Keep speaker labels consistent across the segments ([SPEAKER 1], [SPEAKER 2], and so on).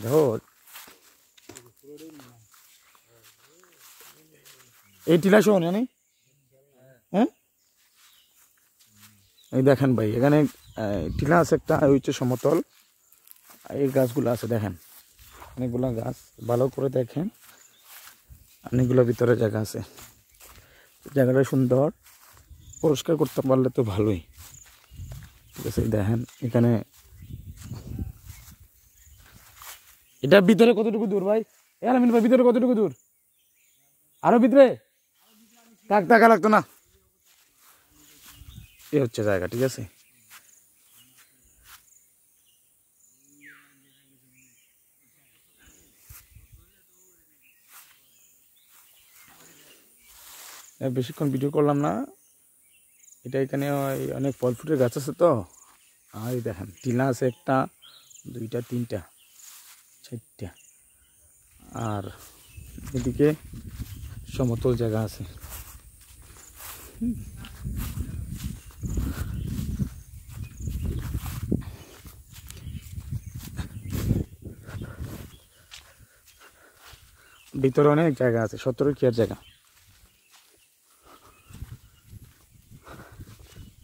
[SPEAKER 1] দেখো এই টিলা শোন জানি হ্যাঁ এই দেখেন ভাই এখানে টিলা আছে একটা হচ্ছে সমতল এই গাছগুলো আছে দেখেন অনেকগুলো গাছ ভালো করে দেখেন অনেকগুলো ভিতরে জায়গা আছে জায়গাটা সুন্দর পরিষ্কার করতে পারলে তো ভালোই ঠিক আছে দেখেন এখানে এটা ভিতরে কতটুকু দূর ভাই আমিন ভাই ভিতরে কতটুকু দূর আরো ভিতরে টাকা লাগতো না এই হচ্ছে জায়গা ঠিক আছে বেশিক্ষণ ভিডিও করলাম না এটা এখানে অনেক ফল ফুটের গাছ আছে তো আর দেখেন টিলা আছে একটা দুইটা তিনটা চারটা আর এদিকে সমতল জায়গা আছে ভিতরে অনেক জায়গা আছে 17 কিয়ার জায়গা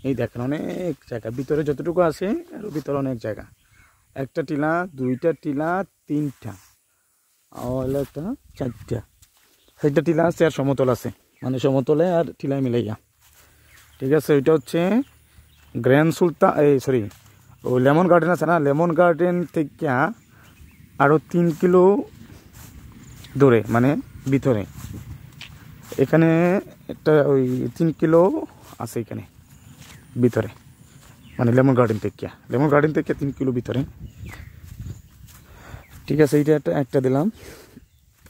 [SPEAKER 1] এই দেখেন অনেক জায়গা ভিতরে যতটুকু আছে আর ভিতরে অনেক জায়গা একটা টিলা দুইটা টিলা তিনটা আর একটা চারটা চারটা টিলা আছে আর সমতল আছে মানে সমতলে আর টিলায় মিলাইয়া ঠিক আছে ওইটা হচ্ছে গ্র্যান্ড সুলতান এই সরি ওই লেমন গার্ডেন আছে না লেমন গার্ডেন থেকে আরও 3 কিলো দূরে মানে ভিতরে এখানে একটা ওই 3 কিলো আছে এখানে ভিতরে মানে লেমন গার্ডেন থেকে 3 কিলো ভিতরে ঠিক আছে এইটা একটা দিলাম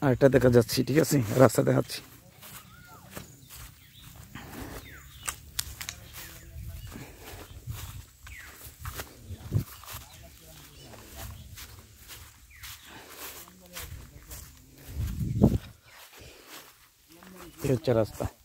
[SPEAKER 1] আর একটা দেখা যাচ্ছি ঠিক আছে রাস্তা দেখাচ্ছি এই হচ্ছে রাস্তা